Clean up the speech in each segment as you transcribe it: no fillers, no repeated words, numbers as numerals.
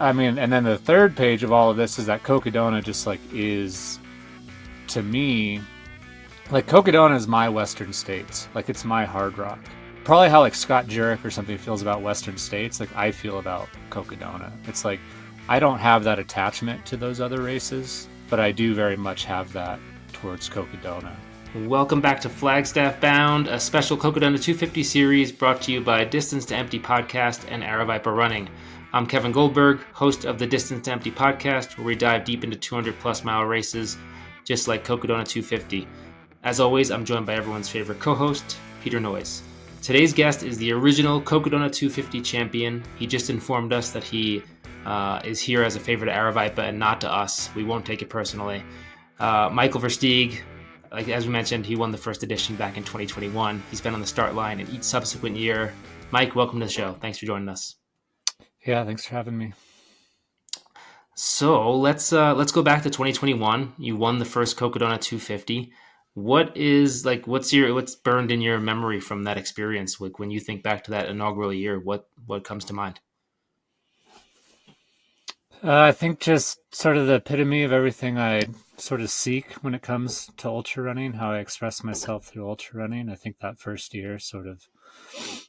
I mean, and then the third page of all of this is that Cocodona just like is, to me, like Cocodona is my Western States. Like it's my hard rock. Probably how like Scott Jurek or something feels about Western States. Like I feel about Cocodona. It's like I don't have that attachment to those other races, but I do very much have that towards Cocodona. Welcome back to Flagstaff Bound, a special Cocodona 250 series brought to you by Distance to Empty podcast and Aravaipa Running. I'm Kevin Goldberg, host of the Distance to Empty podcast, where we dive deep into 200-plus mile races, just like Cocodona 250. As always, I'm joined by everyone's favorite co-host, Peter Noyes. Today's guest is the original Cocodona 250 champion. He just informed us that he is here as a favor to Aravaipa and not to us. We won't take it personally. Michael Versteeg, like as we mentioned, he won the first edition back in 2021. He's been on the start line in each subsequent year. Mike, welcome to the show. Thanks for joining us. Yeah, thanks for having me. So let's go back to 2021. You won the first Cocodona 250. What's burned in your memory from that experience? Like when you think back to that inaugural year, what comes to mind? I think just sort of the epitome of everything I sort of seek when it comes to ultra running, how I express myself through ultra running. I think that first year sort of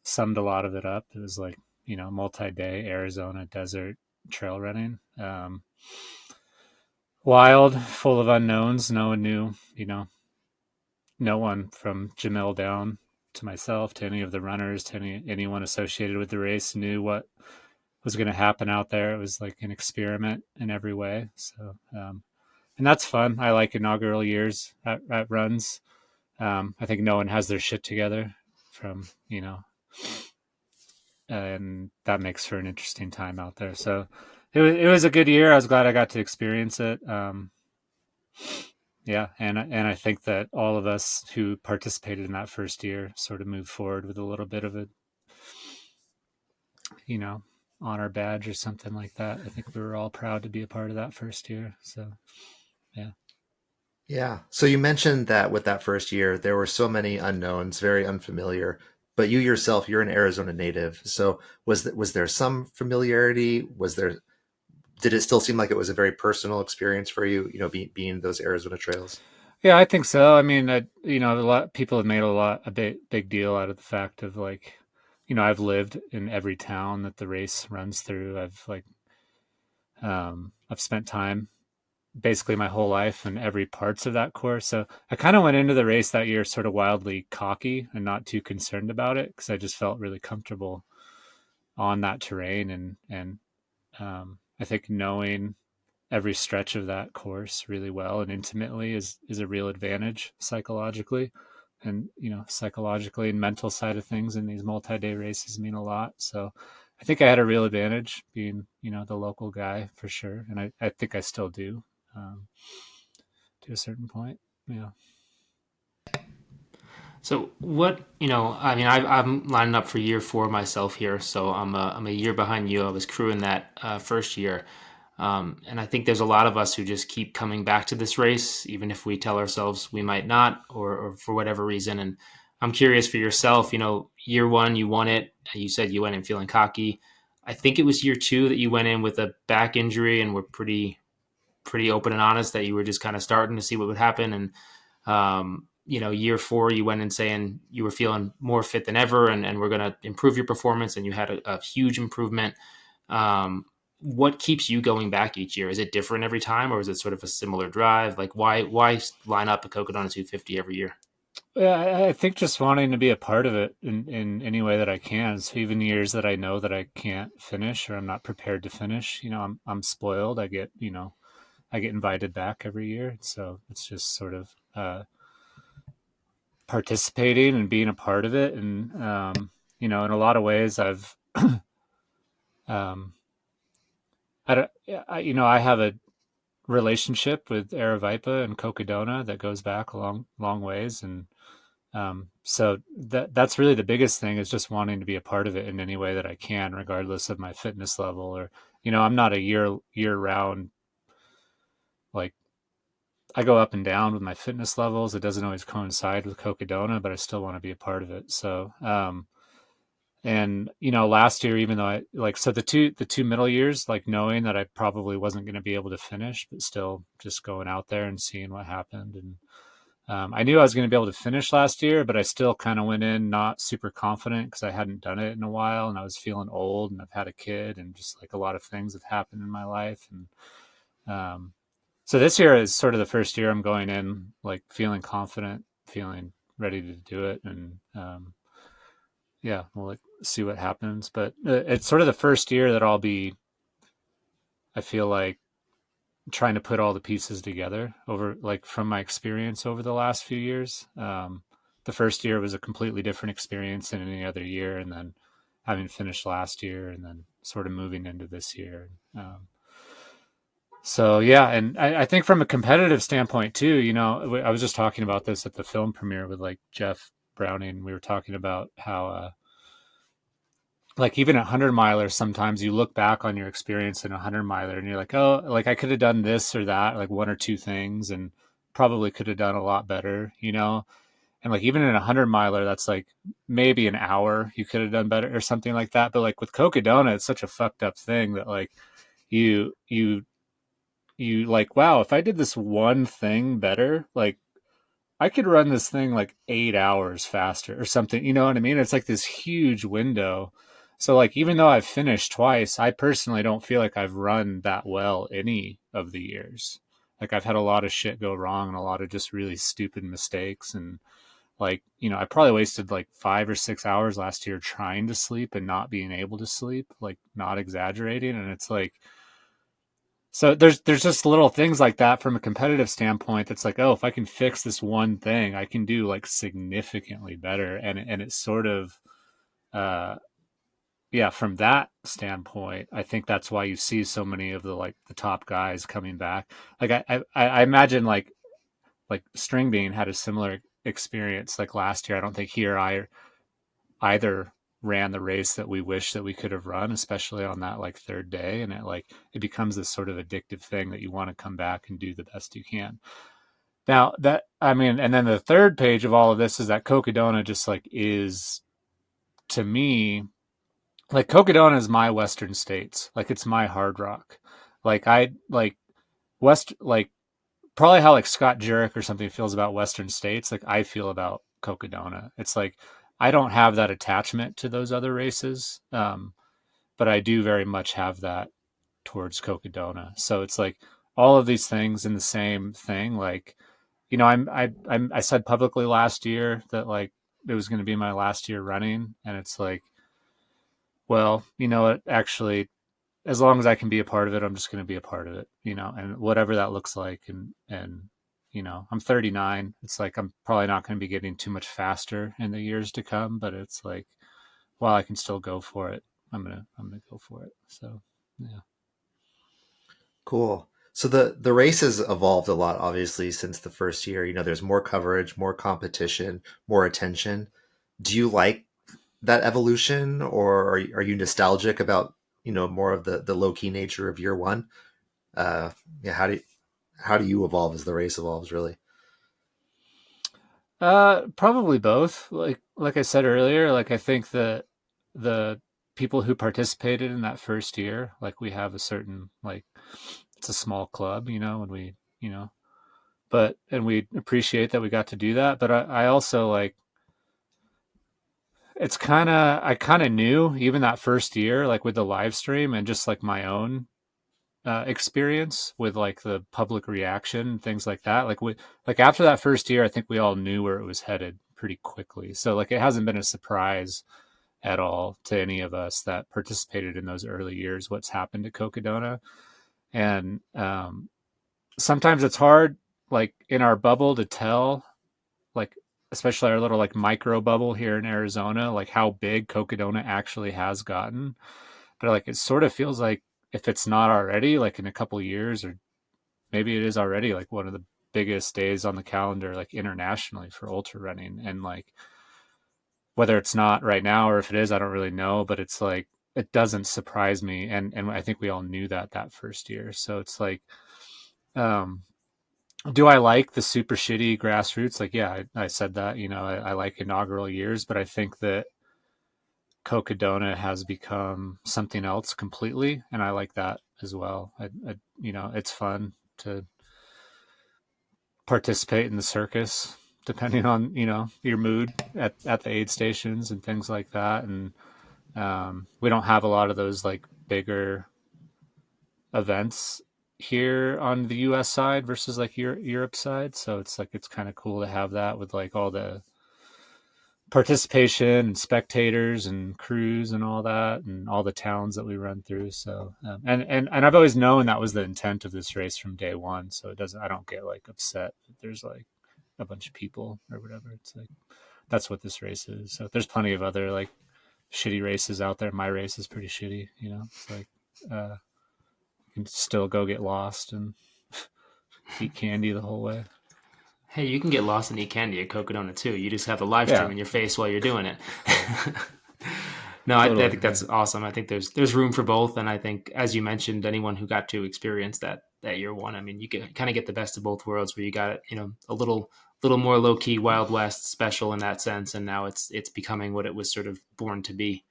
summed a lot of it up. It was like, multi-day Arizona desert trail running. Wild, full of unknowns. No one knew, no one from Jamil down to myself, to any of the runners, to anyone associated with the race knew what was going to happen out there. It was like an experiment in every way. So, and that's fun. I like inaugural years at runs. I think no one has their shit together from, and that makes for an interesting time out there. So it was a good year. I was glad I got to experience it. Yeah. And I think that all of us who participated in that first year sort of moved forward with a little bit of a, honor badge or something like that. I think we were all proud to be a part of that first year. So, yeah. Yeah. So you mentioned that with that first year, there were so many unknowns, very unfamiliar. But you yourself, you're an Arizona native. So was there some familiarity? Did it still seem like it was a very personal experience for you? Being those Arizona trails. Yeah, I think so. I mean, a lot of people have made a big deal out of the fact of like, I've lived in every town that the race runs through. I've spent time basically my whole life in every parts of that course. So I kind of went into the race that year sort of wildly cocky and not too concerned about it because I just felt really comfortable on that terrain. And I think knowing every stretch of that course really well and intimately is a real advantage psychologically. And, psychologically and mental side of things in these multi-day races mean a lot. So I think I had a real advantage being, the local guy for sure. And I think I still do. To a certain point. Yeah. So I'm lining up for year 4 myself here. So I'm a year behind you. I was crewing that first year. And I think there's a lot of us who just keep coming back to this race, even if we tell ourselves we might not, or for whatever reason. And I'm curious for yourself, year 1, you won it. You said you went in feeling cocky. I think it was year 2 that you went in with a back injury and were pretty open and honest that you were just kind of starting to see what would happen. And, year 4, you went in saying you were feeling more fit than ever and we're going to improve your performance. And you had a huge improvement. What keeps you going back each year? Is it different every time or is it sort of a similar drive? Like why line up a Cocodona 250 every year? Yeah, I think just wanting to be a part of it in any way that I can. So even years that I know that I can't finish or I'm not prepared to finish, I'm spoiled. I get invited back every year. So it's just sort of participating and being a part of it. And, in a lot of ways I've, I have a relationship with Aravaipa and Cocodona that goes back a long ways. And so that's really the biggest thing is just wanting to be a part of it in any way that I can, regardless of my fitness level or, I'm not a year round, like I go up and down with my fitness levels. It doesn't always coincide with Cocodona, but I still want to be a part of it. So, And, you know, last year, even though I like, so the two middle years, like knowing that I probably wasn't going to be able to finish, but still just going out there and seeing what happened. And I knew I was going to be able to finish last year, but I still kind of went in not super confident because I hadn't done it in a while, and I was feeling old, and I've had a kid, and just like a lot of things have happened in my life. And so this year is sort of the first year I'm going in like feeling confident, feeling ready to do it. And yeah, we'll like see what happens. But it's sort of the first year that I feel like, trying to put all the pieces together over, like, from my experience over the last few years. The first year was a completely different experience than any other year. And then having finished last year and then sort of moving into this year. So yeah, and I think from a competitive standpoint too, you know, I was just talking about this at the film premiere with like Jeff Browning. We were talking about how, like even a 100 miler, sometimes you look back on your experience in a 100 miler and you're like, oh, like I could have done this or that, like one or two things, and probably could have done a lot better, you know? And like even in a 100 miler, that's like maybe an hour you could have done better or something like that. But like with Cocodona, it's such a fucked up thing that like you you you like, wow, if I did this one thing better, like I could run this thing like 8 hours faster or something. You know what I mean? It's like this huge window. So like even though I've finished twice, I personally don't feel like I've run that well any of the years. Like I've had a lot of shit go wrong and a lot of just really stupid mistakes. And like, you know, I probably wasted like 5 or 6 hours last year trying to sleep and not being able to sleep, like not exaggerating. And it's like, so there's just little things like that from a competitive standpoint that's like, oh, if I can fix this one thing, I can do like significantly better. And it's sort of uh yeah, from that standpoint, I think that's why you see so many of the like the top guys coming back. Like I imagine like String Bean had a similar experience like last year. I don't think he or I either ran the race that we wish that we could have run, especially on that like third day. And it becomes this sort of addictive thing that you want to come back and do the best you can. Now that, I mean, and then the third page of all of this is that Cocodona just like is, to me, like Cocodona is my Western States. Like it's my Hardrock. Like I like like probably how like Scott Jurek or something feels about Western States, like I feel about Cocodona. It's like I don't have that attachment to those other races, but I do very much have that towards Cocodona. So it's like all of these things in the same thing. Like, you know, I said publicly last year that like it was going to be my last year running, and it's like, well, you know, it actually, as long as I can be a part of it, I'm just going to be a part of it, you know, and whatever that looks like. And, you know, I'm 39. It's like, I'm probably not going to be getting too much faster in the years to come, but it's like, while I can still go for it, I'm going to go for it. So, yeah. Cool. So the race has evolved a lot, obviously, since the first year. You know, there's more coverage, more competition, more attention. Do you like that evolution, or are you nostalgic about, you know, more of the low key nature of year one? Yeah, how do you evolve as the race evolves, really? Probably both. Like I said earlier, like I think that the people who participated in that first year, like we have a certain like, it's a small club, you know, and we, you know, and we appreciate that we got to do that. But I also like, I kind of knew even that first year, like with the live stream and just like my own experience with like the public reaction and things like that. Like after that first year, I think we all knew where it was headed pretty quickly. So like it hasn't been a surprise at all to any of us that participated in those early years what's happened to Cocodona. And sometimes it's hard, like in our bubble, to tell, like especially our little like micro bubble here in Arizona, like how big Cocodona actually has gotten. But like it sort of feels like, if it's not already, like in a couple years, or maybe it is already, like one of the biggest days on the calendar, like internationally for ultra running. And like whether it's not right now or if it is, I don't really know. But it's like it doesn't surprise me, and I think we all knew that first year. So it's like, um, do I like the super shitty grassroots? Like, yeah, I said that, you know, I like inaugural years, but I think that Cocodona has become something else completely, and I like that as well. It's fun to participate in the circus, depending on your mood at the aid stations and things like that. And we don't have a lot of those like bigger events here on the U.S. side versus like Europe side. So it's kind of cool to have that with like all the participation and spectators and crews and all that and all the towns that we run through. So and I've always known that was the intent of this race from day one. So I don't get like upset that there's like a bunch of people or whatever. It's like that's what this race is. So there's plenty of other like shitty races out there. My race is pretty shitty. It's like you can still go get lost and eat candy the whole way. Hey, you can get lost and eat candy at Cocodona too. You just have the live stream in your face while you're doing it. No, Totally, I think that's awesome. I think there's room for both, and I think, as you mentioned, anyone who got to experience that year one, I mean, you can kind of get the best of both worlds, where you got a little more low key Wild West special in that sense, and now it's becoming what it was sort of born to be.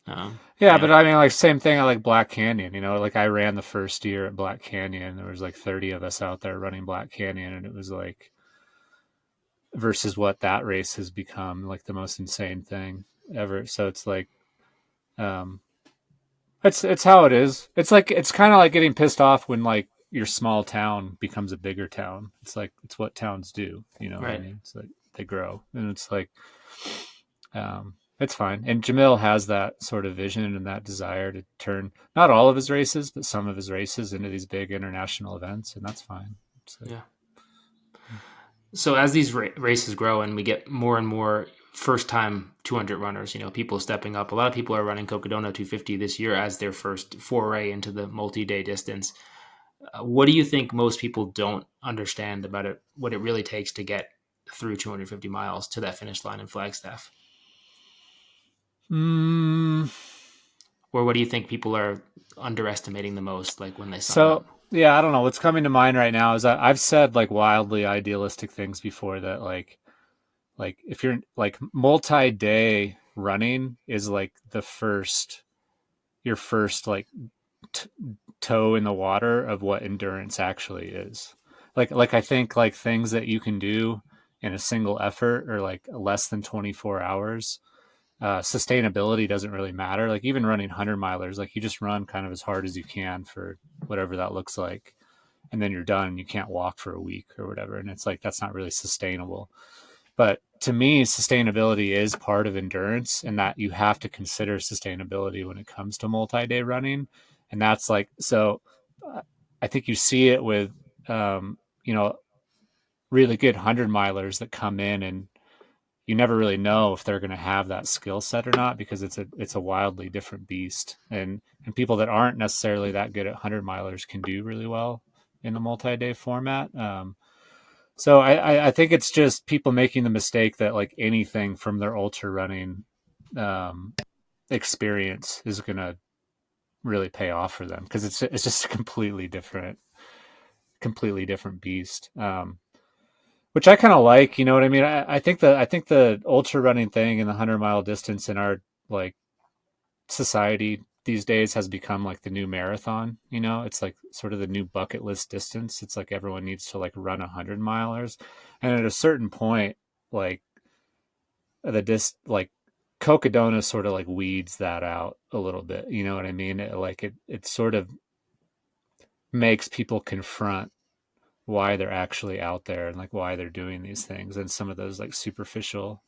But I mean, like same thing at like Black Canyon. Like I ran the first year at Black Canyon. There was like 30 of us out there running Black Canyon, and it was like versus what that race has become, like the most insane thing ever. So it's like, it's how it is. It's like it's kind of like getting pissed off when like your small town becomes a bigger town. It's like it's what towns do. What I mean? It's like they grow, and it's like, it's fine. And Jamil has that sort of vision and that desire to turn not all of his races, but some of his races into these big international events, and that's fine. Yeah. So as these races grow and we get more and more first-time 200 runners, people stepping up. A lot of people are running Cocodona 250 this year as their first foray into the multi-day distance. What do you think most people don't understand about it, what it really takes to get through 250 miles to that finish line in Flagstaff? Or what do you think people are underestimating the most, like when they sign up? Yeah, I don't know. What's coming to mind right now is I've said like wildly idealistic things before that like if you're like multi-day running is like your first like toe in the water of what endurance actually is. Like I think like things that you can do in a single effort or like less than 24 hours. Sustainability doesn't really matter. Like even running 100-milers, like you just run kind of as hard as you can for whatever that looks like, and then you're done. You can't walk for a week or whatever, and it's like that's not really sustainable. But to me, sustainability is part of endurance, and that you have to consider sustainability when it comes to multi-day running. And that's like, so I think you see it with, really good 100-milers that come in, and you never really know if they're going to have that skill set or not, because it's a wildly different beast. And people that aren't necessarily that good at 100-milers can do really well in the multi-day format. So I think it's just people making the mistake that like anything from their ultra running experience is going to really pay off for them, because it's just a completely different beast. Which I kind of like, you know what I mean? I think the ultra running thing and the 100-mile distance in our like society these days has become like the new marathon. It's like sort of the new bucket list distance. It's like everyone needs to like run 100-milers, and at a certain point, like like Cocodona sort of like weeds that out a little bit. You know what I mean? It sort of makes people confront why they're actually out there and like why they're doing these things, and some of those like superficial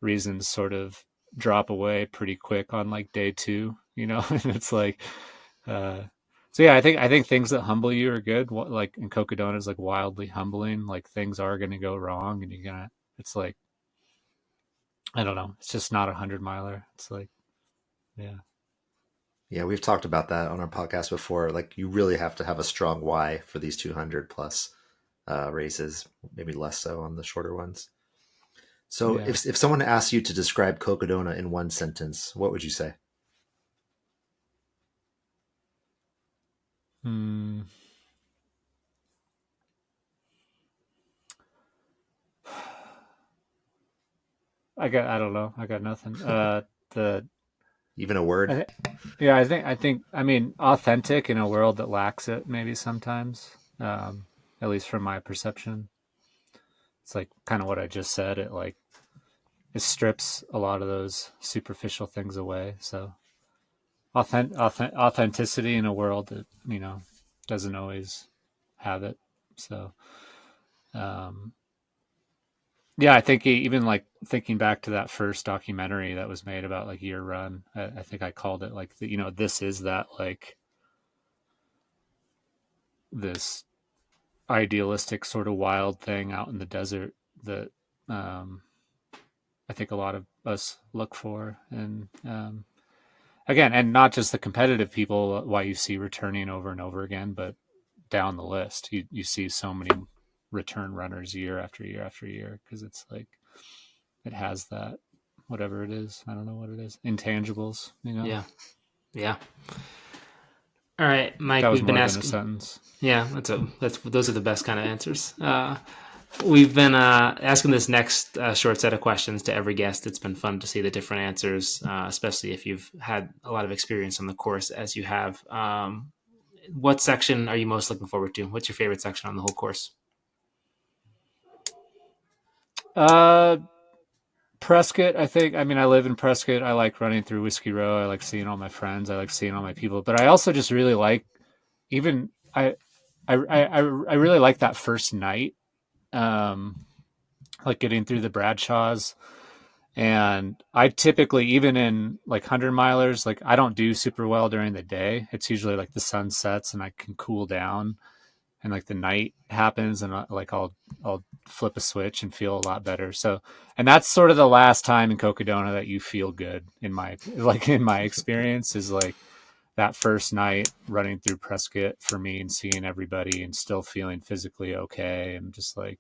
reasons sort of drop away pretty quick on like day two. And it's like so yeah, I think things that humble you are good. What like in Cocodona is like wildly humbling. Like things are going to go wrong, and it's like, I don't know, it's just not 100-miler. It's like, Yeah, we've talked about that on our podcast before. Like, you really have to have a strong why for these 200 plus races, maybe less so on the shorter ones. So if someone asked you to describe Cocodona in one sentence, what would you say? I don't know. I got nothing. even a word? Yeah, I mean, authentic in a world that lacks it, maybe sometimes. At least from my perception, it's like kind of what I just said. It strips a lot of those superficial things away. So authenticity in a world that doesn't always have it. So um, yeah, I think even like thinking back to that first documentary that was made about like your run, I think I called it like this is that like this idealistic sort of wild thing out in the desert that um, I think a lot of us look for, and again, and not just the competitive people, why you see returning over and over again, but down the list, you see so many return runners year after year after year because it's like it has that whatever it is, I don't know what it is, intangibles, Yeah. Yeah. All right, Mike, That was we've been more than a asking. sentence. Yeah, those are the best kind of answers. We've been asking this next short set of questions to every guest. It's been fun to see the different answers, especially if you've had a lot of experience on the course as you have. What section are you most looking forward to? What's your favorite section on the whole course? uh Prescott, I think. I mean, I live in Prescott. I like running through Whiskey Row. I like seeing all my friends. I like seeing all my people. But I also just really like even I really like that first night. Um, like getting through the Bradshaws. And I typically, even in like 100 milers, like I don't do super well during the day. It's usually like the sun sets and I can cool down, and like the night happens, and I'll flip a switch and feel a lot better. So, and that's sort of the last time in Cocodona that you feel good in my experience is like that first night running through Prescott for me and seeing everybody and still feeling physically okay, and just like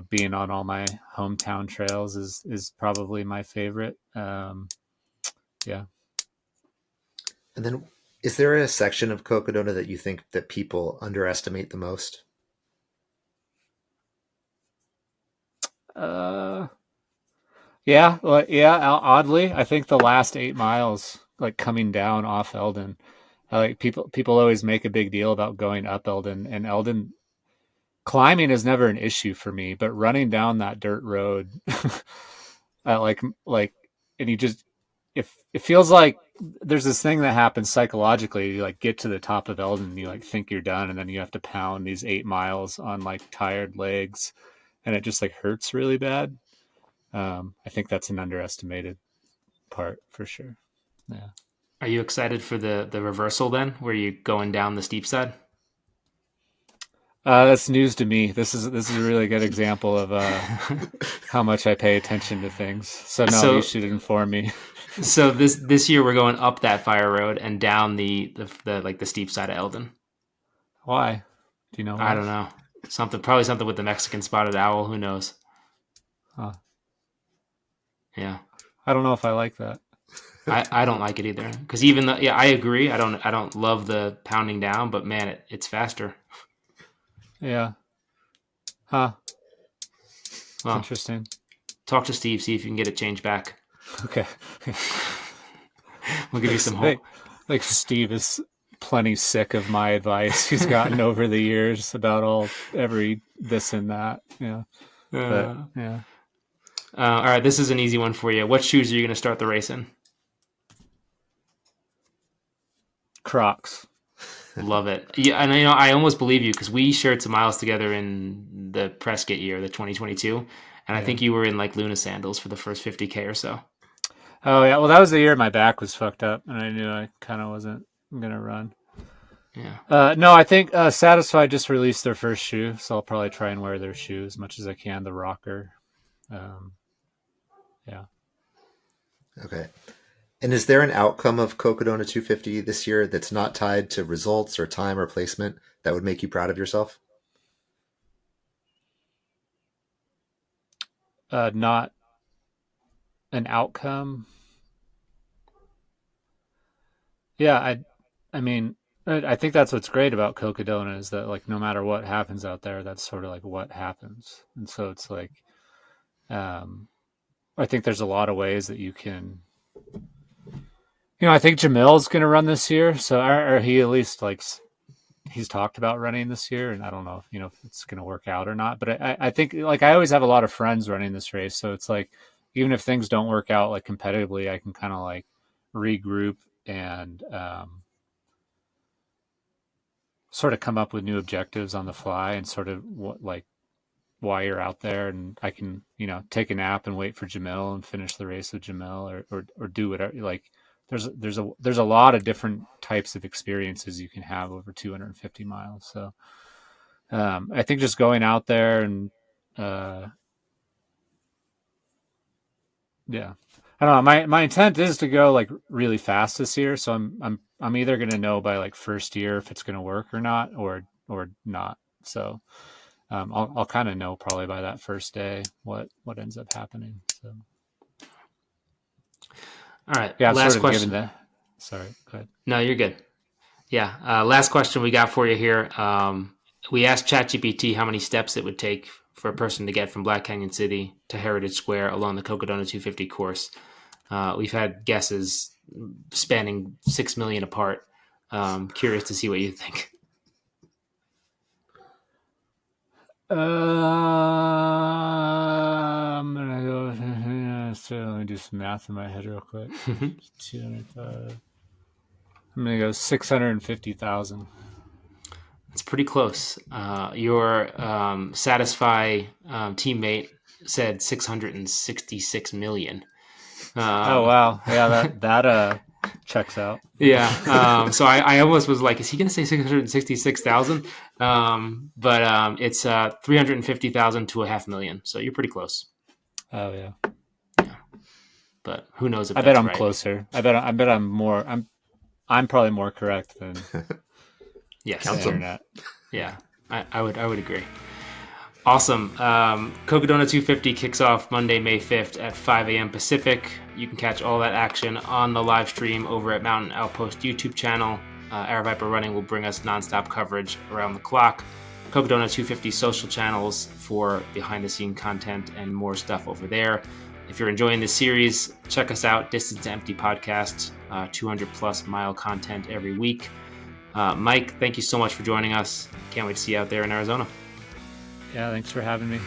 being on all my hometown trails is probably my favorite. Yeah. And then, is there a section of Cocodona that you think that people underestimate the most? Uh, yeah. Well, yeah. Oddly, I think the last 8 miles, like coming down off Eldon, like people always make a big deal about going up Eldon, and Eldon climbing is never an issue for me, but running down that dirt road, like, and you just, if it feels like there's this thing that happens psychologically, you like get to the top of Eldon and you like think you're done, and then you have to pound these 8 miles on like tired legs, and it just like hurts really bad. I think that's an underestimated part for sure. Yeah. Are you excited for the reversal then, where you're going down the steep side? That's news to me. This is a really good example of how much I pay attention to things. So no, you So should inform me. so this year we're going up that fire road and down the like the steep side of Eldon. Why? Do you know I why? don't know. Probably something with the Mexican spotted owl. Who knows? Huh. Yeah. I don't know if I like that. I don't like it either. Because even though, yeah, I agree. I don't love the pounding down, but man, it's faster. Yeah. Huh. It's Well, interesting. talk to Steve, see if you can get it changed back. Okay. We'll give you like, some like, hope. like Steve is plenty sick of my advice he's gotten over the years about every this and that. Yeah. But Uh, yeah. all right, this is an easy one for you. What shoes are you going to start the race in? Crocs. Love it. Yeah, and I almost believe you because we shared some miles together in the Prescott year, the 2022, and I Yeah. think you were in like Luna sandals for the first 50K or so. Oh yeah. Well, that was the year my back was fucked up, and I knew I kind of wasn't gonna run. Yeah. No, I think Satisfy just released their first shoe, so I'll probably try and wear their shoe as much as I can. The Rocker. Um, yeah. Okay. And is there an outcome of Cocodona 250 this year that's not tied to results or time or placement that would make you proud of yourself? Not an outcome. Yeah, I mean, I think that's what's great about Cocodona is that like no matter what happens out there, that's sort of like what happens, and so it's like, um, I think there's a lot of ways that you can I think Jamil's going to run this year. So, or he at least he's talked about running this year, and I don't know if it's going to work out or not. But I think I always have a lot of friends running this race, so it's like even if things don't work out competitively, I can kind of regroup and sort of come up with new objectives on the fly, and sort of why you're out there, and I can take a nap and wait for Jamil and finish the race with Jamil, or do whatever. There's a lot of different types of experiences you can have over 250 miles. So I think just going out there and yeah, I don't know. My intent is to go really fast this year. So I'm either going to know by first year if it's going to work or not, or not. So I'll kind of know probably by that first day what ends up happening. So. All right. Yeah, last sort of question. Sorry, go ahead. No, you're good. Yeah. Last question we got for you here. We asked ChatGPT how many steps it would take for a person to get from Black Canyon City to Heritage Square along the Cocodona 250 course. We've had guesses spanning 6 million apart. Curious to see what you think. I'm gonna go. So let me do some math in my head real quick. 205. I'm gonna go 650,000. It's pretty close. Your Satisfy teammate said 666 million. Oh wow, yeah, that checks out. Yeah. So I almost was like, is he going to say 666,000? But it's 350,000 to 500,000. So you're pretty close. Oh yeah. But who knows if I that's bet I'm right. closer. I bet I'm more. I'm probably more correct than yes. Count the internet. Yeah, I would agree. Awesome. Cocodona 250 kicks off Monday, May 5th at 5 a.m. Pacific. You can catch all that action on the live stream over at Mountain Outpost YouTube channel. Aravaipa Running will bring us nonstop coverage around the clock. Cocodona 250 social channels for behind-the-scene content and more stuff over there. If you're enjoying this series, check us out. Distance to Empty podcast, 200-plus mile content every week. Mike, thank you so much for joining us. Can't wait to see you out there in Arizona. Yeah, thanks for having me.